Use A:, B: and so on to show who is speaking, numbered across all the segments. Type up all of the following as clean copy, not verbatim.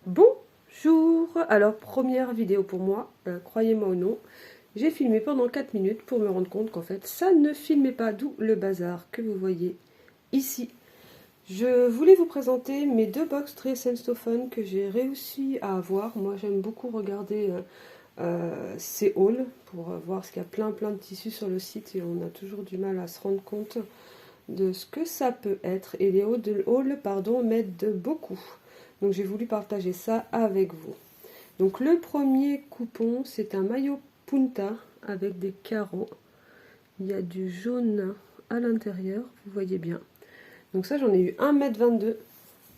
A: Bonjour. Alors première vidéo pour moi, croyez-moi ou non, j'ai filmé pendant 4 minutes pour me rendre compte qu'en fait ça ne filmait pas, d'où le bazar que vous voyez ici. Je voulais vous présenter mes deux box Dress Stofan que j'ai réussi à avoir. Moi j'aime beaucoup regarder ces hauls pour voir parce qu'il y a plein de tissus sur le site et on a toujours du mal à se rendre compte de ce que ça peut être. Et les hauls, m'aident beaucoup. Donc j'ai voulu partager ça avec vous. Donc le premier coupon, c'est un maillot punta avec des carreaux. Il y a du jaune à l'intérieur, vous voyez bien. Donc ça, j'en ai eu 1,22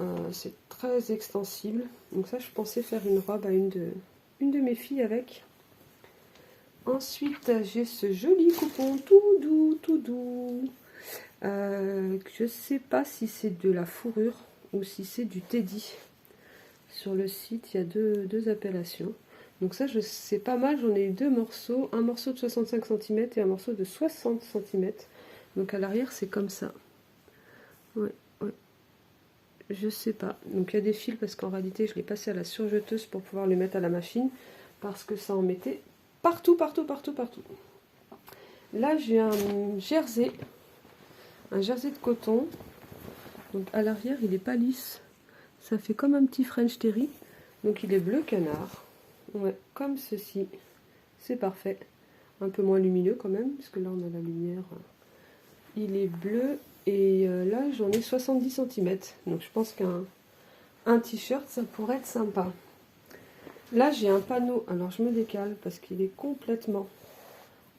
A: m. C'est très extensible. Donc ça, je pensais faire une robe à une de mes filles avec. Ensuite, j'ai ce joli coupon tout doux. Je sais pas si c'est de la fourrure ou si c'est du teddy. Sur le site, il y a deux appellations. Donc ça, c'est pas mal. J'en ai eu deux morceaux. Un morceau de 65 cm et un morceau de 60 cm. Donc à l'arrière, c'est comme ça. Ouais. Je sais pas. Donc il y a des fils parce qu'en réalité, je l'ai passé à la surjeteuse pour pouvoir le mettre à la machine. Parce que ça en mettait partout. Là, j'ai un jersey. Un jersey de coton. Donc à l'arrière, il est pas lisse. Ça fait comme un petit French Terry. Donc il est bleu canard. Ouais, comme ceci. C'est parfait. Un peu moins lumineux quand même, parce que là on a la lumière. Il est bleu et là j'en ai 70 cm. Donc je pense qu'un t-shirt ça pourrait être sympa. Là j'ai un panneau. Alors je me décale parce qu'il est complètement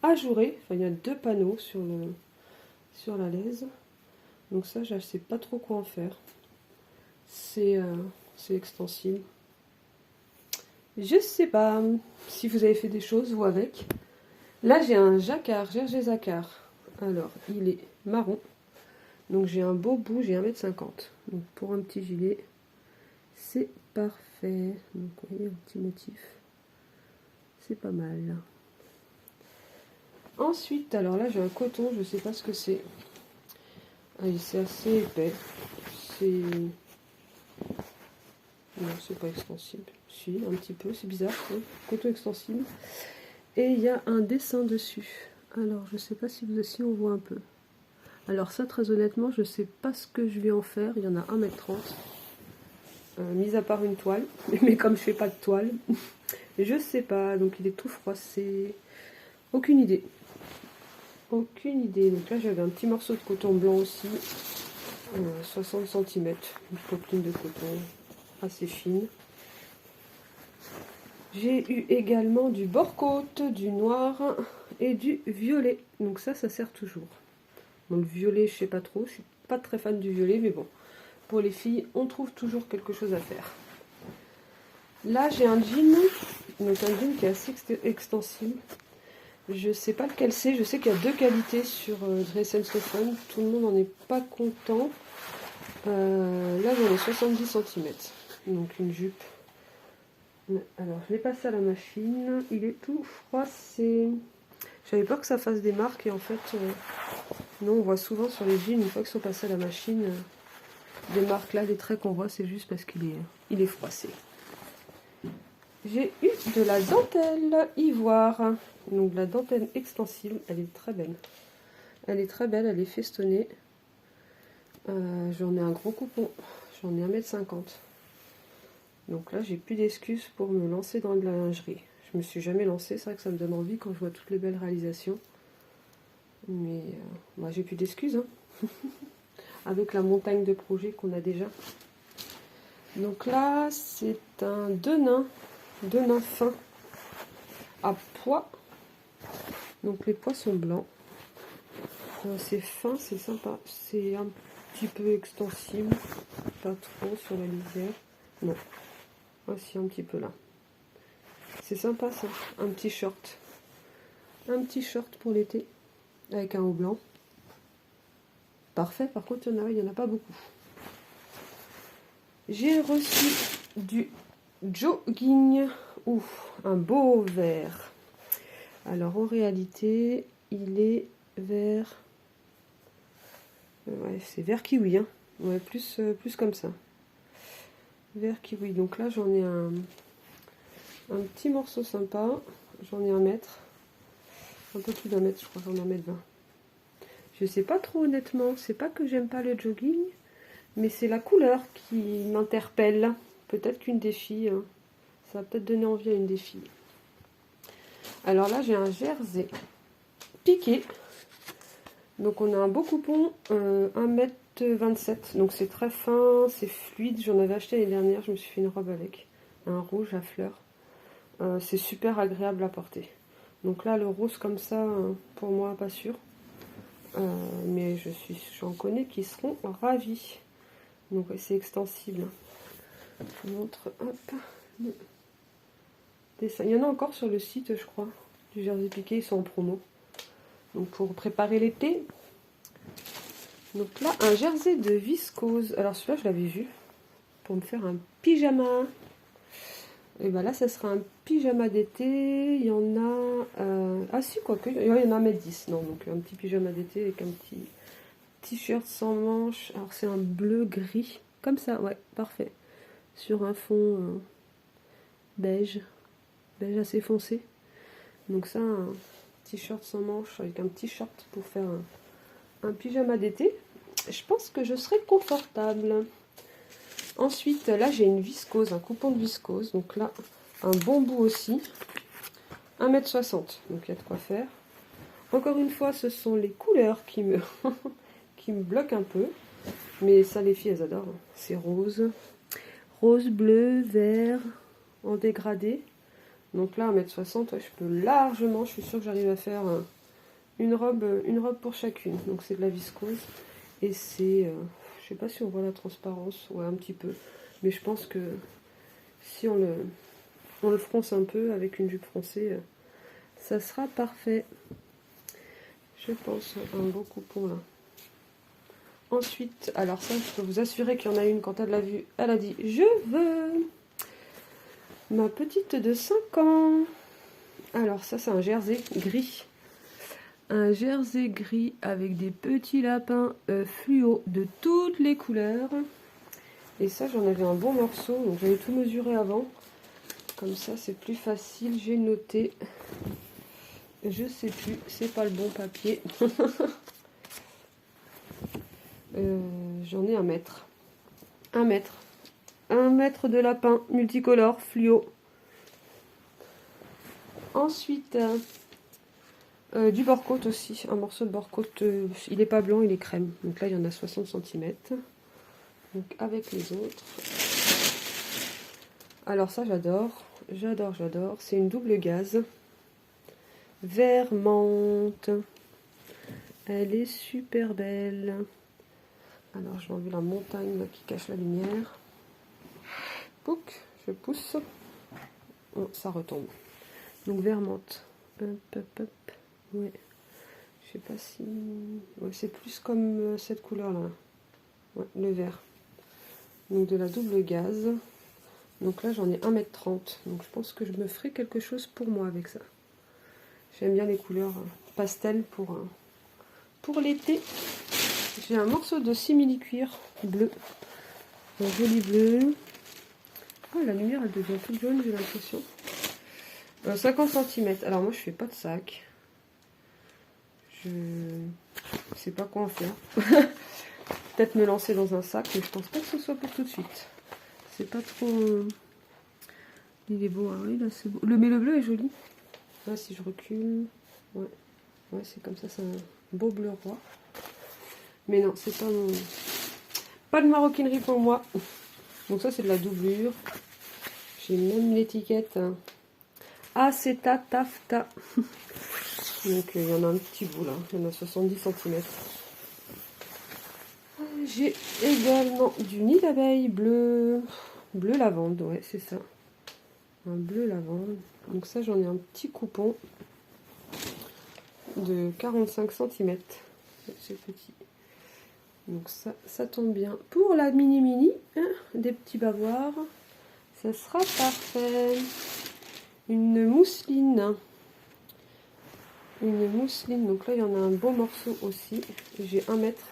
A: ajouré. Enfin il y a deux panneaux sur la laise. Donc ça je ne sais pas trop quoi en faire. C'est extensible. Je sais pas si vous avez fait des choses vous avec. Là j'ai un jacquard, Jersey Jacquard. Alors il est marron. Donc j'ai un beau bout, j'ai 1,50 m. Donc pour un petit gilet, c'est parfait. Donc vous voyez un petit motif. C'est pas mal. Ensuite, alors là j'ai un coton, je sais pas ce que c'est. C'est assez épais. Non, c'est pas extensible. Si, un petit peu, c'est bizarre. Hein. Coton extensible. Et il y a un dessin dessus. Alors, je sais pas si vous aussi on voit un peu. Alors ça, très honnêtement, je sais pas ce que je vais en faire. Il y en a 1,30 m. Mis à part une toile. Mais comme je fais pas de toile, je sais pas. Donc il est tout froissé. Aucune idée. Aucune idée. Donc là, j'avais un petit morceau de coton blanc aussi. 60 cm. Une popeline de coton assez fine. J'ai eu également du bord-côte, du noir et du violet. Donc ça sert toujours. Bon, le violet, je sais pas trop. Je suis pas très fan du violet, mais bon. Pour les filles, on trouve toujours quelque chose à faire. Là, j'ai un jean. Donc un jean qui est assez extensible. Je sais pas lequel c'est. Je sais qu'il y a deux qualités sur Dress Stofan. Tout le monde n'en est pas content. Là, j'en ai 70 cm. Donc une jupe. Alors, je l'ai passé à la machine. Il est tout froissé. J'avais peur que ça fasse des marques. Et en fait, non, on voit souvent sur les jeans, une fois qu'ils sont passés à la machine, des marques là, les traits qu'on voit, c'est juste parce qu'il est froissé. J'ai eu de la dentelle ivoire. Donc, la dentelle extensible, elle est très belle. Elle est très belle, elle est festonnée. J'en ai un gros coupon. J'en ai 1,50 m. Donc là, j'ai plus d'excuses pour me lancer dans de la lingerie. Je me suis jamais lancée, c'est vrai que ça me donne envie quand je vois toutes les belles réalisations. Mais moi, j'ai plus d'excuses, hein. Avec la montagne de projets qu'on a déjà. Donc là, c'est un deux nains fins à pois. Donc les pois sont blancs. C'est fin, c'est sympa. C'est un petit peu extensible, pas trop sur la lisière. Non. Voici un petit peu là. C'est sympa ça, un petit short. Un petit short pour l'été, avec un haut blanc. Parfait, par contre il n'y en a pas beaucoup. J'ai reçu du jogging. Ouf, un beau vert. Alors en réalité, il est vert. Ouais, c'est vert kiwi, hein. Ouais, plus comme ça. Vert kiwi. Donc là, j'en ai un petit morceau sympa. J'en ai 1 mètre. Un peu plus d'1 mètre, je crois, j'en ai 1,20 m. Je sais pas trop honnêtement. C'est pas que j'aime pas le jogging, mais c'est la couleur qui m'interpelle. Peut-être qu'une des filles, hein, ça va peut-être donner envie à une des filles. Alors là, j'ai un jersey piqué. Donc on a un beau coupon, 1,27 m. Donc c'est très fin, c'est fluide. J'en avais acheté l'année dernière, je me suis fait une robe avec. Un rouge à fleurs. C'est super agréable à porter. Donc là, le rose comme ça, pour moi, pas sûr. Mais j'en connais qui seront ravis. Donc c'est extensible. Je vous montre, hop, le dessin. Il y en a encore sur le site, je crois, du jersey piqué, ils sont en promo. Donc pour préparer l'été. Donc là, un jersey de viscose. Alors celui-là, je l'avais vu pour me faire un pyjama. Et ben là, ça sera un pyjama d'été. Il y en a... Ah si, quoique, il y en a 1,10 m. Non, donc un petit pyjama d'été avec un petit t-shirt sans manches. Alors c'est un bleu-gris. Comme ça, ouais, parfait. Sur un fond beige. Beige assez foncé. Donc ça, un t-shirt sans manches avec un petit short pour faire un pyjama d'été. Je pense que je serai confortable. Ensuite, là, j'ai une viscose, un coupon de viscose. Donc là, un bon bout aussi. 1,60 m. Donc il y a de quoi faire. Encore une fois, ce sont les couleurs qui me, qui me bloquent un peu. Mais ça, les filles, elles adorent. C'est rose. Rose, bleu, vert, en dégradé. Donc là, 1,60 m, ouais, je peux largement, je suis sûre que j'arrive à faire une robe pour chacune. Donc c'est de la viscose. Et c'est, je sais pas si on voit la transparence, ouais, un petit peu. Mais je pense que si on le fronce un peu avec une jupe froncée, ça sera parfait. Je pense un beau coupon là. Ensuite, alors ça, je peux vous assurer qu'il y en a une, quand elle l'a vu, elle a dit « Je veux !» Ma petite de 5 ans. Alors ça, c'est un jersey gris. Un jersey gris avec des petits lapins fluo de toutes les couleurs. Et ça, j'en avais un bon morceau, donc j'avais tout mesuré avant. Comme ça, c'est plus facile. J'ai noté. Je sais plus, c'est pas le bon papier. J'en ai 1 mètre. 1 mètre. 1 mètre de lapin multicolore fluo. Ensuite, du bord-côte aussi. Un morceau de bord-côte. Il n'est pas blanc, il est crème. Donc là, il y en a 60 cm. Donc avec les autres. Alors ça, j'adore. J'adore, j'adore. C'est une double gaze. Vert menthe. Elle est super belle. Alors, je vais enlever la montagne là, qui cache la lumière. Pouc, je pousse. Oh, ça retombe. Donc, vert menthe. Hop, hop, hop. Ouais. Je sais pas si... Ouais, c'est plus comme cette couleur-là. Ouais, le vert. Donc, de la double gaze. Donc là, j'en ai 1,30 m. Donc, je pense que je me ferai quelque chose pour moi avec ça. J'aime bien les couleurs pastel pour l'été. J'ai un morceau de simili-cuir bleu. Un joli bleu. Oh, la lumière, elle devient toute jaune, j'ai l'impression. 50 cm. Alors, moi, je fais pas de sac. Je sais pas quoi en faire. Peut-être me lancer dans un sac, mais je pense pas que ce soit pour tout de suite. C'est pas trop... Il est beau, hein. Oui, là, c'est beau. Mais le bleu est joli. Là, si je recule... Ouais, ouais, c'est comme ça, c'est un beau bleu roi. Mais non, c'est pas de maroquinerie pour moi. Donc ça, c'est de la doublure. J'ai même l'étiquette Aceta Taffeta. Donc il y en a un petit bout là. Il y en a 70 cm. J'ai également du nid d'abeille bleu. Bleu lavande, ouais, c'est ça. Un bleu lavande. Donc ça, j'en ai un petit coupon de 45 cm. C'est petit. Donc ça tombe bien. Pour la mini, hein, des petits bavoirs, ça sera parfait. Une mousseline. Une mousseline. Donc là, il y en a un beau morceau aussi. J'ai 1 mètre.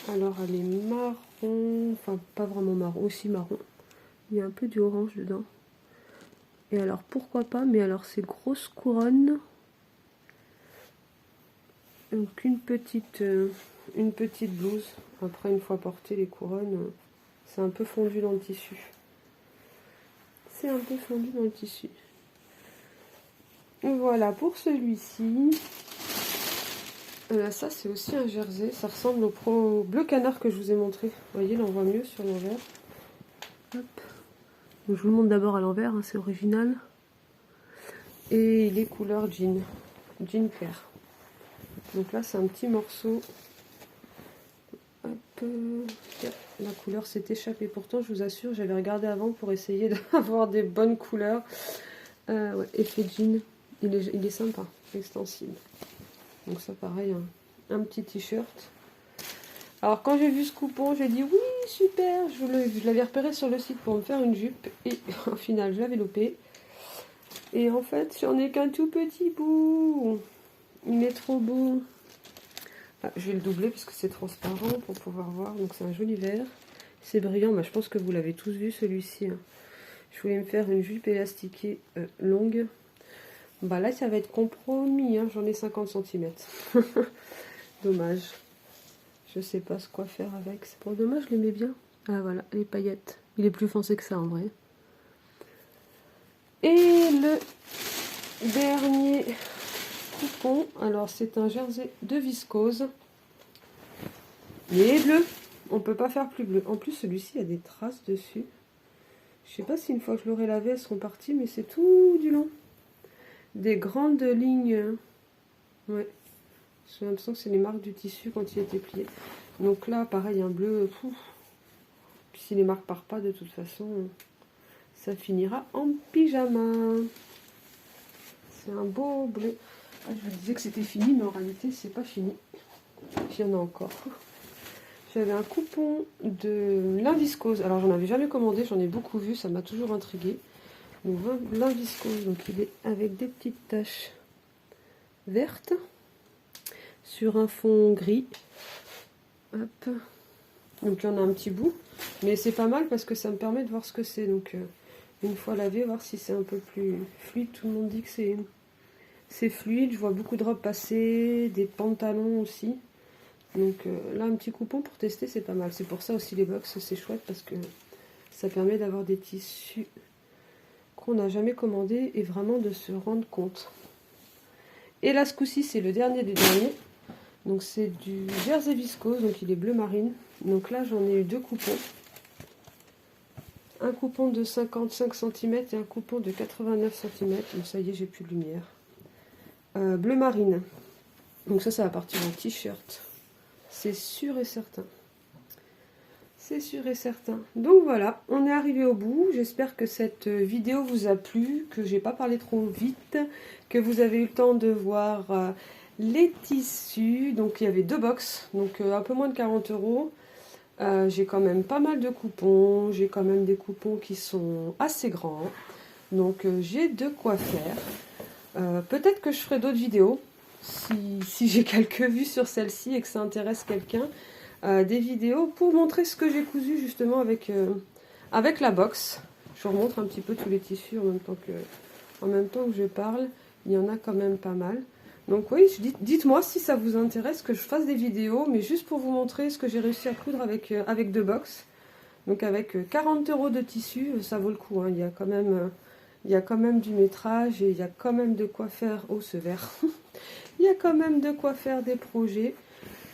A: Alors, elle est marron. marron, enfin pas vraiment marron, aussi marron. Il y a un peu du orange dedans. Et alors pourquoi pas, mais alors ces grosses couronnes. Donc une petite blouse. Après une fois portée les couronnes, c'est un peu fondu dans le tissu. C'est un peu fondu dans le tissu. Voilà pour celui-ci. Ça c'est aussi un jersey, ça ressemble au Pro bleu canard que je vous ai montré. Vous voyez, là on voit mieux sur l'envers. Hop. Donc, je vous le montre d'abord à l'envers, hein, c'est original. Et il est couleur jean clair. Donc là c'est un petit morceau. Hop. La couleur s'est échappée. Pourtant je vous assure, j'avais regardé avant pour essayer d'avoir des bonnes couleurs. Ouais, effet jean, il est sympa, extensible. Donc ça pareil, un petit t-shirt. Alors quand j'ai vu ce coupon, j'ai dit oui super, je l'avais repéré sur le site pour me faire une jupe. Et au final je l'avais loupé. Et en fait j'en ai qu'un tout petit bout. Il est trop beau. Ah, je vais le doubler parce que c'est transparent pour pouvoir voir. Donc c'est un joli vert. C'est brillant, mais je pense que vous l'avez tous vu celui-ci. Hein. Je voulais me faire une jupe élastiquée longue. Bah là ça va être compromis, hein. J'en ai 50 cm. Dommage. Je sais pas ce quoi faire avec. C'est pas dommage, je l'aimais bien. Ah voilà, les paillettes. Il est plus foncé que ça en vrai. Et le dernier coupon, alors c'est un jersey de viscose. Il est bleu. On peut pas faire plus bleu. En plus celui-ci a des traces dessus. Je sais pas si une fois que je l'aurai lavé elles seront parties, mais c'est tout du long. Des grandes lignes. Ouais. J'ai l'impression que c'est les marques du tissu quand il était plié. Donc là, pareil, un bleu. Puis si les marques partent pas, de toute façon, ça finira en pyjama. C'est un beau bleu. Ah, je vous disais que c'était fini, mais en réalité, c'est pas fini. Il y en a encore. J'avais un coupon de lin viscose. Alors, j'en avais jamais commandé, j'en ai beaucoup vu, ça m'a toujours intrigué. Donc lin viscose, donc il est avec des petites taches vertes sur un fond gris. Hop. Donc il y en a un petit bout, mais c'est pas mal parce que ça me permet de voir ce que c'est. Donc une fois lavé, voir si c'est un peu plus fluide. Tout le monde dit que c'est fluide. Je vois beaucoup de robes passer, des pantalons aussi. Donc là un petit coupon pour tester, c'est pas mal. C'est pour ça aussi les box c'est chouette parce que ça permet d'avoir des tissus qu'on n'a jamais commandé et vraiment de se rendre compte. Et là ce coup-ci c'est le dernier des derniers. Donc c'est du jersey viscose, donc il est bleu marine. Donc là j'en ai eu deux coupons. Un coupon de 55 cm et un coupon de 89 cm. Donc ça y est, j'ai plus de lumière. Bleu marine. Donc ça va partir en t-shirt. C'est sûr et certain. C'est sûr et certain. Donc voilà, on est arrivé au bout. J'espère que cette vidéo vous a plu, que j'ai pas parlé trop vite, que vous avez eu le temps de voir les tissus. Donc il y avait deux box, donc un peu moins de 40 €. J'ai quand même pas mal de coupons. J'ai quand même des coupons qui sont assez grands. Donc j'ai de quoi faire. Peut-être que je ferai d'autres vidéos si j'ai quelques vues sur celle-ci et que ça intéresse quelqu'un. Des vidéos pour montrer ce que j'ai cousu justement avec la box. Je vous remontre un petit peu tous les tissus en même temps que je parle. Il y en a quand même pas mal. Donc oui, dites-moi si ça vous intéresse que je fasse des vidéos, mais juste pour vous montrer ce que j'ai réussi à coudre avec deux box. Donc avec 40 € de tissu, ça vaut le coup. Hein. Il y a quand même du métrage et il y a quand même de quoi faire ce vert. Il y a quand même de quoi faire des projets.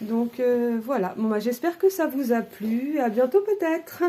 A: Donc voilà, bon, j'espère que ça vous a plu. À bientôt peut-être.